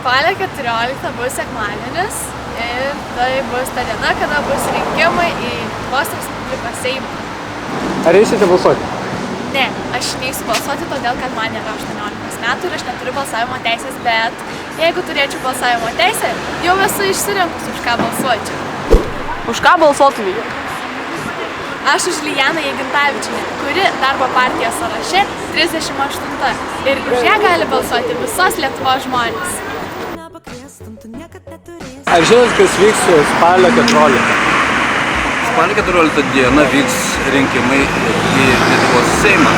Spalio 14 bus sekmadienis ir tai bus ta diena, kada bus rinkimai į Lietuvos Respublikos Seimą. Ar eisite balsuoti? Ne, aš neisiu balsuoti, todėl kad man nėra 18 metų ir aš neturiu balsavimo teisės, bet jeigu turėčiau balsavimo teisę, jau esu išsirinkus, už ką balsuočiau. Už ką balsuotumai? Aš už Lijaną Jagintavičienę, kuri darbo partijos sąraše 38 ir už ją gali balsuoti visos Lietuvos žmonės. Ar žinot, kas vyks spalio 14? Spalio 14 dieną vyks rinkimai į Lietuvos Seimą.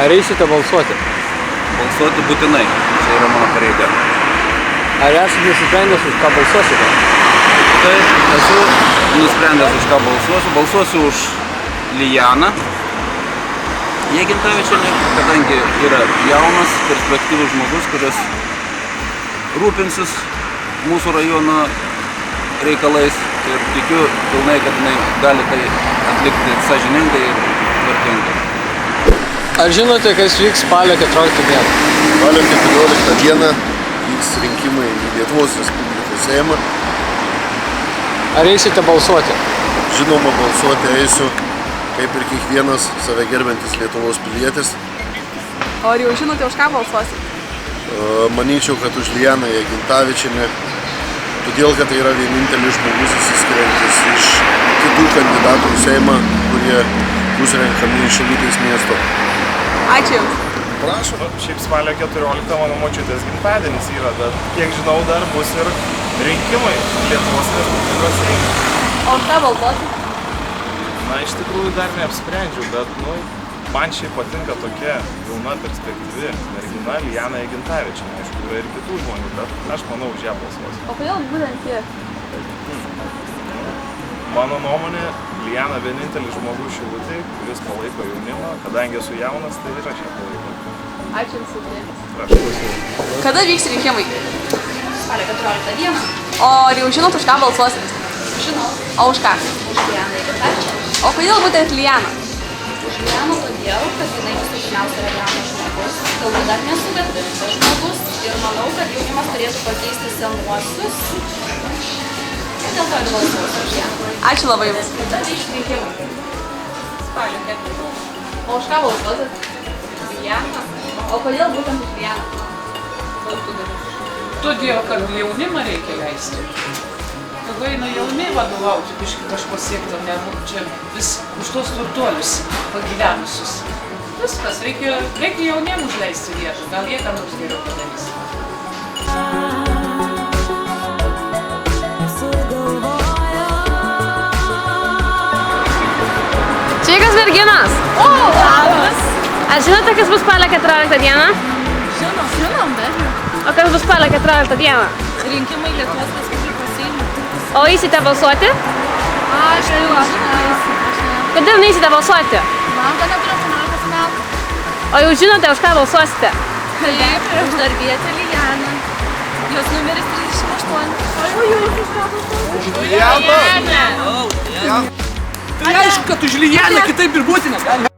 Ar eisite balsuoti? Balsuoti būtinai, čia yra mano pareiga. Ar esate nusprendęs, už ką balsuosite? Taip, esu nusprendęs, už ką balsuosiu. Balsuosiu už Lijaną Jagintavičienę, kadangi yra jaunas, perspektyvus žmogus, kuris rūpinsis mūsų rajono reikalais ir tikiu pilnai, kad jinai gali tai atlikti sąžiningai ir tvarkingai. Ar žinote, kas vyks spalio 14 dieną? Spalio 14 dieną vyks rinkimai į Lietuvos Respublikos Seimą. Ar eisite balsuoti? Žinoma, balsuoti eisiu, kaip ir kiekvienas save gerbiantis Lietuvos pilietis. O ar jau žinote, už ką balsuosit? Manyčiau, kad už Lijaną Jagintavičienę, todėl, kad tai yra vienintelis žmogus išsiskiriantis iš kitų kandidatų į Seimą, kurie bus renkami iš Šilutės miesto. Ačiū Jums. Prašom. Šiaip spalio 14 mano močiutės gimtadienis yra, bet kiek žinau, dar bus ir rinkimai Lietuvos Respublikos Seimą. O už ką balsuosit? Na, iš tikrųjų dar neapsprendžiau, bet man šiaip patinka tokia jauna perspektyvi mergina Lijana Jagintavičienė. Aišku, yra ir kitų žmonių, bet aš manau, už ją balsuosiu. O kodėl būtent jie? Mano nuomonė, Lijana vienintelis žmogus Šilutėj, kuris palaiko jaunimą, kadangi esu jaunas, tai ir aš ją palaikau. Ačiū Jums už dėmesį. Prašau. Kada vyks rinkimai? Spalio 14 dieną. O ar jau žinot, už ką balsuosit? Žinau. O už ką? Už Lijaną Jagintavičienę. O kodėl būtent Lijana? Už Lijaną todėl, kad jinai visų pirmiausia yra jaunas žmogus, galbūt dar nesugadintas žmogus ir manau, kad jaunimas turėtų pakeisti senuosius. Ir dėl to ir balsuosiu už ją. Ačiū labai Jums. Kada vyks rinkimai? Spalio 14. O už ką balsuosit? Lijaną. O kodėl būtent už Lijaną? Todėl, kad jaunimą reikia leisti. Kad eina jauni vadovauti, biškai kažko siekti, nebūtų čia vis už tos turtuolius pagyvenusius. Viskas, reikia jauniem užleisti vietą, gal jie ką nors geriau padarys. Sveikas merginos! O, labas! Ar žinote, kas bus spalio 14 dieną? Žinom, bet O kas bus spalio 14 dieną? rinkimai Lietuvos Respublikos Seimą. O eisite balsuoti? Aš neisiu. Kodėl neisite balsuoti? Man kad neturiu 18 metų. O jau žinote, už ką balsuosite? Taip, už darbietę Lijaną. Jos numeris 38. O jūs už ką balsuosite? Už Lijaną? Tai aišku, kad už Lijaną, kitaip ir būti negali.